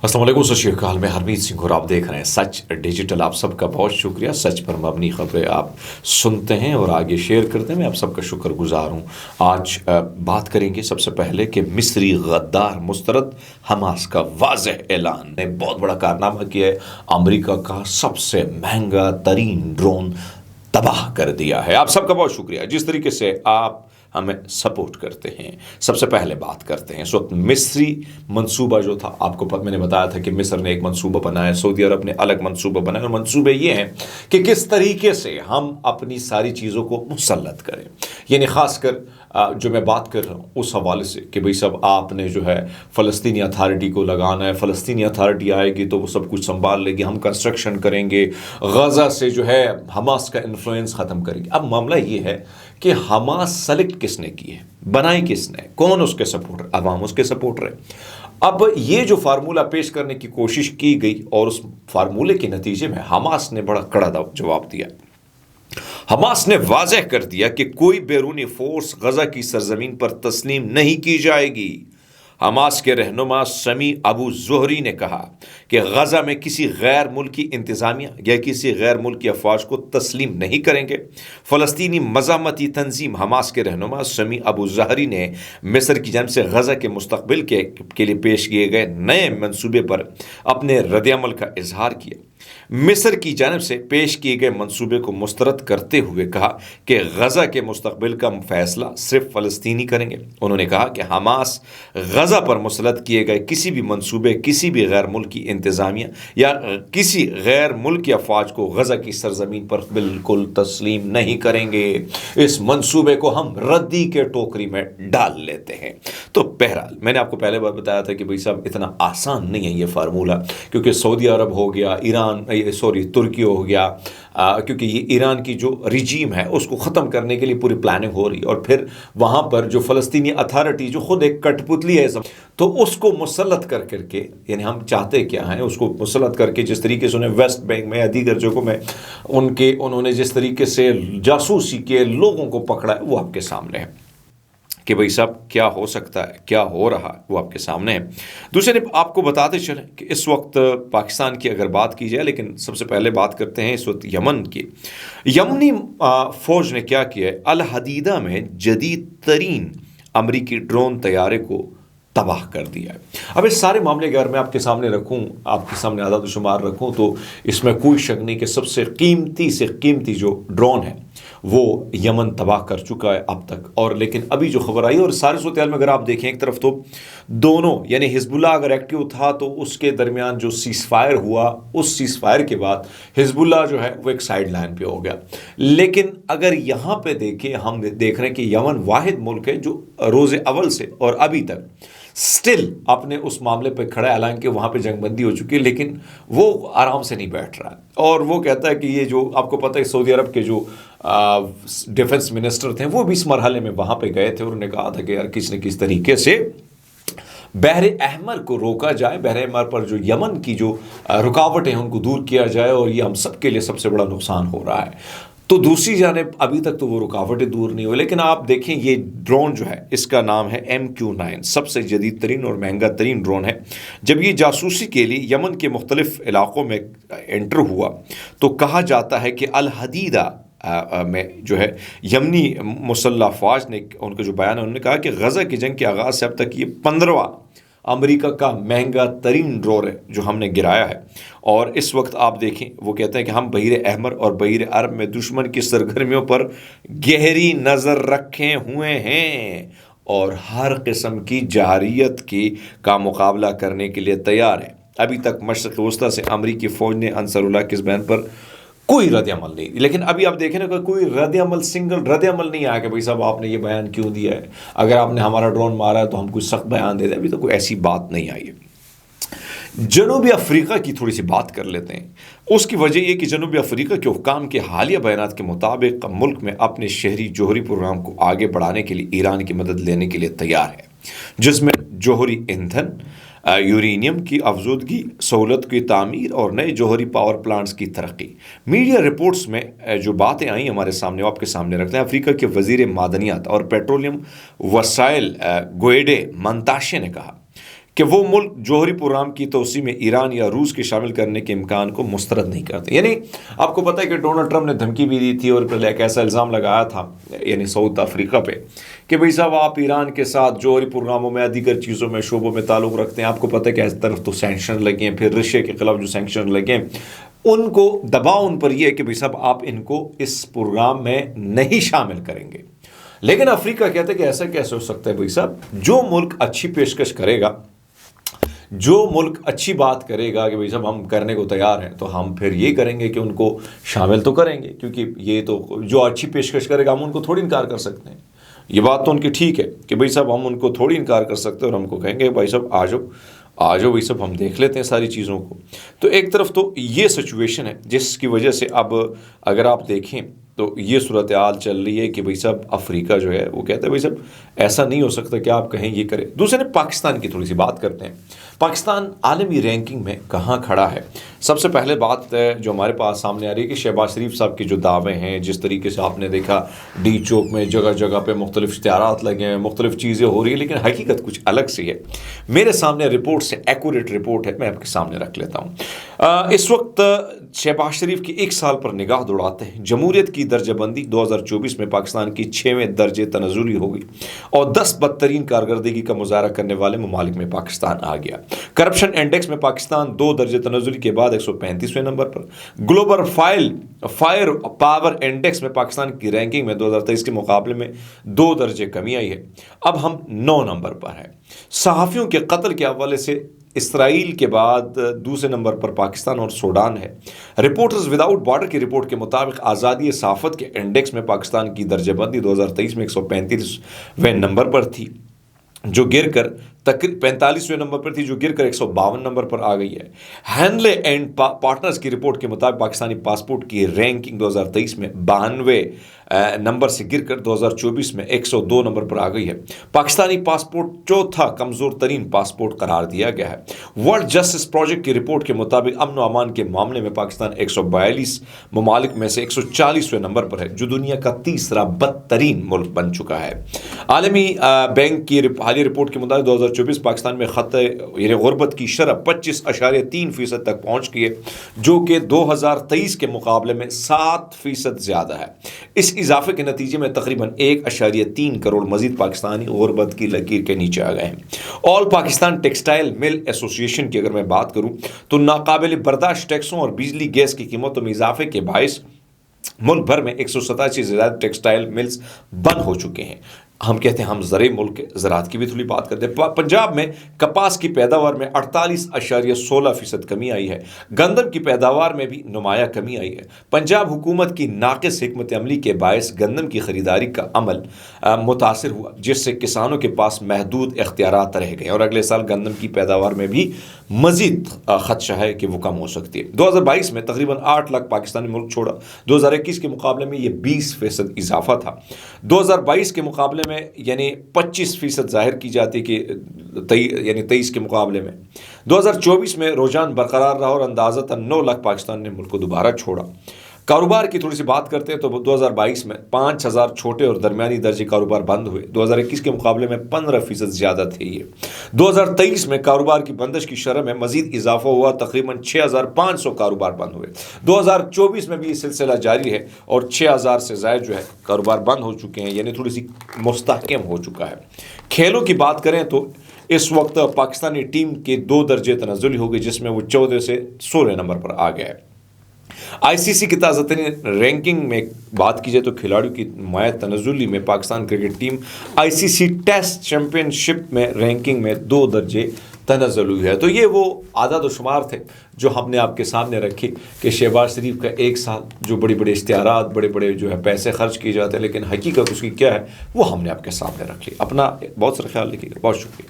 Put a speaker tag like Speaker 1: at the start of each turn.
Speaker 1: अस्सलाम वालेकुम, सत श्री अकाल। मैं हरमीत सिंह और आप देख रहे हैं सच डिजिटल। आप सबका बहुत शुक्रिया। सच पर मबनी खबरें आप सुनते हैं और आगे शेयर करते हैं। मैं आप सबका शुक्रगुजार हूँ। आज बात करेंगे सबसे पहले कि मिस्री गद्दार मुस्तरद, हमास का वाज़ेह ऐलान ने बहुत बड़ा कारनामा किया है। अमेरिका का सबसे महंगा तरीन ड्रोन तबाह कर दिया है। आप सबका बहुत शुक्रिया जिस तरीके से आप हमें सपोर्ट करते हैं। सबसे पहले बात करते हैं इस वक्त मिस्री मंसूबा जो था, आपको मैंने बताया था कि मिस्र ने एक मंसूबा बनाया, सऊदी अरब ने अलग मंसूबा बनाया। और मंसूबे ये हैं कि किस तरीके से हम अपनी सारी चीज़ों को मुसल्लत करें। यानी ख़ासकर जो मैं बात कर रहा हूँ उस हवाले से कि भाई सब आपने जो है फ़लस्तीनी अथॉरिटी को लगाना है, फ़लस्तीनी अथॉरिटी आएगी तो वो सब कुछ संभाल लेगी, हम कंस्ट्रक्शन करेंगे, गज़ा से जो है हमास का इन्फ्लुएंस ख़त्म करेंगे। अब मामला ये है कि हमास सेलेक्ट किसने की है, बनाई किसने, कौन उसके सपोर्टर, अवाम उसके सपोर्टर है। अब ये जो फार्मूला पेश करने की कोशिश की गई और उस फार्मूले के नतीजे में हमास ने बड़ा कड़ा जवाब दिया। हमास ने वाज़ेह कर दिया कि कोई बैरूनी फोर्स गजा की सरजमीन पर तस्लीम नहीं की जाएगी। हमास के रहनुमा समी अबू ज़ुहरी ने कहा कि गजा में किसी गैर मुल्की इंतज़ामिया या किसी गैर मुल्की अफवाज को तस्लीम नहीं करेंगे। फ़लस्तीनी मज़ामती तंजीम हमास के रहनुमा समी अबू ज़ुहरी ने मिस्र की जानिब से गजा के मुस्तक़बिल के लिए पेश किए गए नए मंसूबे पर अपने रद्द-ए-अमल का इजहार किया। मिस्र की जानिब से पेश किए गए मंसूबे को मुस्तरद करते हुए कहा कि गजा के मुस्तक़बिल का फैसला सिर्फ फ़लस्तीनी करेंगे। उन्होंने कहा कि हमास गजा पर मुसल्लत किए गए किसी भी मंसूबे किसी भी गैर मुल्की इंतज़ामिया या किसी गैर मुल्की अफवाज को गजा की सरजमीन पर बिल्कुल तस्लीम नहीं करेंगे। इस मंसूबे को हम रद्दी के टोकरी में डाल लेते हैं। तो बहरहाल मैंने आपको पहले बार बताया था कि भाई साहब इतना आसान नहीं है ये फार्मूला, क्योंकि सऊदी अरब हो गया, तुर्की हो गया, क्योंकि ये ईरान की जो रिजीम है उसको ख़त्म करने के लिए पूरी प्लानिंग हो रही है। और फिर वहाँ पर जो फ़लस्तीनी अथॉरिटी जो खुद एक कठपुतली है तो उसको मुसल्लत कर करके, यानी हम चाहते क्या हैं, उसको मुसल्लत करके जिस तरीके से उन्हें वेस्ट बैंक में या दीगर जगहों में उन्होंने जिस तरीके से जासूसी के लोगों को पकड़ा है वो आपके सामने है कि भाई साहब क्या हो सकता है, क्या हो रहा है वो आपके सामने है। दूसरे आपको बताते चलें कि इस वक्त पाकिस्तान की अगर बात की जाए, लेकिन सबसे पहले बात करते हैं इस वक्त यमन की। यमनी फ़ौज ने क्या किया है, अल हदीदा में जदीद तरीन अमरीकी ड्रोन तैयारे को तबाह कर दिया है। अब इस सारे मामले अगर मैं आपके सामने रखूं, आपके सामने आदाद शुमार रखूं, तो इसमें कोई शक नहीं कि सबसे कीमती से कीमती जो ड्रोन है वो यमन तबाह कर चुका है अब तक। और लेकिन अभी जो खबर आई, और सारे सूरत में अगर आप देखें, एक तरफ तो दोनों यानी हिजबुल्लाह अगर एक्टिव था तो उसके दरमियान जो सीज़ फायर हुआ, उस सीज़ फायर के बाद हिजबुल्लाह जो है वो एक साइड लाइन पे हो गया। लेकिन अगर यहाँ पे देखें, हम देख रहे हैं कि यमन वाहिद मुल्क है जो रोज़े अव्वल से और अभी तक स्टिल अपने उस मामले पे खड़ा है। हालांकि वहाँ पे जंगबंदी हो चुकी है लेकिन वो आराम से नहीं बैठ रहा है। और वो कहता है कि ये जो आपको पता है सऊदी अरब के जो डिफेंस मिनिस्टर थे वो भी इस मरहले में वहाँ पे गए थे और उन्होंने कहा था कि यार किसी न किसी तरीके से बहर अहमर को रोका जाए, बहर अहमर पर जो यमन की जो रुकावटें हैं उनको दूर किया जाए, और ये हम सब के लिए सबसे बड़ा नुकसान हो रहा है। तो दूसरी जानिब अभी तक तो वो रुकावटें दूर नहीं हुई। लेकिन आप देखें ये ड्रोन जो है इसका नाम है MQ-9, सबसे जदीद तरीन और महंगा तरीन ड्रोन है। जब ये जासूसी के लिए यमन के मुख्तलिफ इलाकों में एंटर हुआ तो कहा जाता है कि अल हदीदा में जो है यमनी मुसल्लह फ़ौज ने, उनका जो बयान है, उन्होंने कहा कि गज़ा की जंग के आगाज़ से अब तक ये 15वां अमेरिका का महंगा तरीन ड्रोन है जो हमने गिराया है। और इस वक्त आप देखें वो कहते हैं कि हम बहीर अहमर और बहीर अरब में दुश्मन की सरगर्मियों पर गहरी नज़र रखे हुए हैं और हर किस्म की जहारियत का मुकाबला करने के लिए तैयार है। अभी तक मशरिक़ वस्ता से अमरीकी फ़ौज ने अंसरुल्लाह के इस बयान पर कोई रद्द-ए-अमल नहीं, लेकिन अभी आप देखें ना कोई रद्द-ए-अमल, सिंगल रद्द-ए-अमल नहीं आया कि भाई साहब आपने ये बयान क्यों दिया है, अगर आपने हमारा ड्रोन मारा है तो हम कुछ सख्त बयान दे दें। अभी तो कोई ऐसी बात नहीं आई है। जनूबी अफ्रीका की थोड़ी सी बात कर लेते हैं। उसकी वजह यह कि जनूबी अफ्रीका के हुक्काम के हालिया बयानात के मुताबिक मुल्क में अपने शहरी जोहरी प्रोग्राम को आगे बढ़ाने के लिए ईरान की मदद लेने के लिए तैयार है, जिसमें जोहरी ईंधन, यूरेनियम की अफजूदगी, सहूलत की तामीर और नए जोहरी पावर प्लांट्स की तरक्की। मीडिया रिपोर्ट्स में जो बातें आई हमारे सामने वो आपके सामने रखते हैं। अफ्रीका के वजीर मादनियात और पेट्रोलियम वसाइल गोएडे मंताशे ने कहा کہ وہ ملک جوہری پروگرام کی توسیع میں ایران یا روس کے شامل کرنے کے امکان کو مسترد نہیں کرتے. یعنی آپ کو پتہ ہے کہ ڈونلڈ ٹرمپ نے دھمکی بھی دی تھی اور پھر ایک ایسا الزام لگایا تھا یعنی ساؤتھ افریقہ پہ کہ بھائی صاحب آپ ایران کے ساتھ جوہری پروگراموں میں دیگر چیزوں میں شعبوں میں تعلق رکھتے ہیں. آپ کو پتہ ہے کہ اس طرف تو سینکشن لگے ہیں, پھر رشیا کے خلاف جو سینکشن لگے ہیں ان کو دباؤ ان پر یہ ہے کہ بھائی صاحب آپ ان کو اس پروگرام میں نہیں شامل کریں گے. لیکن افریقہ کہتا ہے کہ ایسا کیسے ہو سکتا ہے بھائی صاحب, جو ملک اچھی پیشکش کرے گا, جو ملک اچھی بات کرے گا کہ بھائی صاحب ہم کرنے کو تیار ہیں, تو ہم پھر یہ کریں گے کہ ان کو شامل تو کریں گے, کیونکہ یہ تو جو اچھی پیشکش کرے گا ہم ان کو تھوڑی انکار کر سکتے ہیں. یہ بات تو ان کی ٹھیک ہے کہ بھائی صاحب ہم ان کو تھوڑی انکار کر سکتے ہیں اور ہم کو کہیں گے بھائی صاحب آ جاؤ بھائی صاحب ہم دیکھ لیتے ہیں ساری چیزوں کو. تو ایک طرف تو یہ سچویشن ہے جس کی وجہ سے اب اگر آپ دیکھیں تو یہ صورتحال چل رہی ہے کہ بھائی صاحب افریقہ جو ہے وہ کہتا ہے بھائی صاحب ایسا نہیں ہو سکتا کہ آپ کہیں یہ کریں. دوسرے پاکستان کی تھوڑی سی بات کرتے ہیں. پاکستان عالمی رینکنگ میں کہاں کھڑا ہے؟ سب سے پہلے بات جو ہمارے پاس سامنے آ رہی ہے کہ شہباز شریف صاحب کے جو دعوے ہیں, جس طریقے سے آپ نے دیکھا ڈی چوک میں جگہ جگہ پہ مختلف اشتہارات لگے ہیں, مختلف چیزیں ہو رہی ہیں, لیکن حقیقت کچھ الگ سی ہے. میرے سامنے رپورٹ سے ایکوریٹ رپورٹ ہے, میں آپ کے سامنے رکھ لیتا ہوں. اس وقت شہباز شریف کی ایک سال پر نگاہ دوڑاتے ہیں. جمہوریت کی درجہ بندی 2024 میں پاکستان کی 6ویں درجے تنزلی ہو گئی اور 10 بدترین کارکردگی کا مظاہرہ کرنے والے ممالک میں پاکستان آ گیا. کرپشن انڈیکس میں پاکستان 2 درجے تنزلی کے بعد 135ویں نمبر پر. گلوبل فائر پاور انڈیکس میں پاکستان کی رینکنگ میں 2023 کے مقابلے میں 2 درجے کمی آئی ہے. اب ہم 9 نمبر پر ہیں. صحافیوں کے قتل کے حوالے سے اسرائیل کے بعد دوسرے نمبر پر پاکستان اور سوڈان ہے. رپورٹرز وداؤٹ بارڈر کی رپورٹ کے مطابق آزادی صحافت کے انڈیکس میں پاکستان کی درجہ بندی 2023 میں 135ویں نمبر پر تھی جو گر کر 45ویں نمبر پر تھی جو گر کر 152 نمبر پر آ گئی ہے. ہینلے اینڈ پارٹنرز کی رپورٹ کے مطابق پاکستانی پاسپورٹ کی رینکنگ 2023 میں 92 نمبر سے گر کر 2024 میں 102 نمبر پر آ گئی ہے. پاکستانی پاسپورٹ چوتھا کمزور ترین پاسپورٹ قرار دیا گیا ہے. ورلڈ جسٹس پروجیکٹ کی رپورٹ کے مطابق امن و امان کے معاملے میں پاکستان 142 ممالک میں سے 140ویں نمبر پر ہے جو دنیا کا تیسرا بدترین ملک بن چکا ہے. عالمی بینک کی حالیہ رپورٹ کے مطابق 2024 پاکستان میں خطۂ یعنی غربت کی شرح 25.3% تک پہنچ گئی ہے جو کہ 2023 کے مقابلے میں 7% زیادہ ہے. اس اضافے کے نتیجے میں تقریباً 1.3 کروڑ مزید پاکستانی غربت کی لکیر کے نیچے آ گئے ہیں. آل پاکستان ٹیکسٹائل مل ایسوسی ایشن کی اگر میں بات کروں تو ناقابل برداشت ٹیکسوں اور بجلی گیس کی قیمتوں میں اضافے کے باعث ملک بھر میں 187 سے زیادہ ٹیکسٹائل ملز بند ہو چکے ہیں. ہم کہتے ہیں ہم زرعی ملک کے زراعت کی بھی تھوڑی بات کرتے ہیں. پنجاب میں کپاس کی پیداوار میں 48.16% کمی آئی ہے. گندم کی پیداوار میں بھی نمایاں کمی آئی ہے. پنجاب حکومت کی ناقص حکمت عملی کے باعث گندم کی خریداری کا عمل متاثر ہوا جس سے کسانوں کے پاس محدود اختیارات رہ گئے اور اگلے سال گندم کی پیداوار میں بھی مزید خدشہ ہے کہ وہ کم ہو سکتی ہے. 2022 میں تقریباً 8 لاکھ پاکستانی ملک چھوڑا. 2021 کے مقابلے میں یہ 20% اضافہ تھا. 2022 کے مقابلے میں یعنی 25% ظاہر کی جاتی کہ یعنی 23 کے مقابلے میں 2024 میں رجحان برقرار رہا اور اندازتاً 9 لاکھ پاکستان نے ملک کو دوبارہ چھوڑا. کاروبار کی تھوڑی سی بات کرتے ہیں تو 2022 میں 5000 چھوٹے اور درمیانی درجے کاروبار بند ہوئے. 2021 کے مقابلے میں 15% زیادہ تھے یہ. 2023 میں کاروبار کی بندش کی شرح میں مزید اضافہ ہوا, تقریباً 6500 کاروبار بند ہوئے. 2024 میں بھی یہ سلسلہ جاری ہے اور 6000 سے زائد جو ہے کاروبار بند ہو چکے ہیں, یعنی تھوڑی سی مستحکم ہو چکا ہے. کھیلوں کی بات کریں تو اس وقت پاکستانی ٹیم کے 2 درجے تنزلی ہو گئے جس میں وہ 14 سے 16 نمبر پر آ گیا ہے. آئی سی سی کی تازہ ترین رینکنگ میں بات کی جائے تو کھلاڑیوں کی نمایاں تنزلی میں Pakistan cricket team I C C test championship میں رینکنگ میں 2 درجے تنزل ہوئی ہے. تو یہ وہ اعداد و شمار تھے جو ہم نے آپ کے سامنے رکھے کہ شہباز شریف کا ایک سال جو بڑے بڑے اشتہارات بڑے بڑے جو ہے پیسے خرچ کیے جاتے ہیں لیکن حقیقت اس کی کیا ہے وہ ہم نے آپ کے سامنے رکھ لی. اپنا بہت سارا خیال رکھیے گا. بہت شکریہ.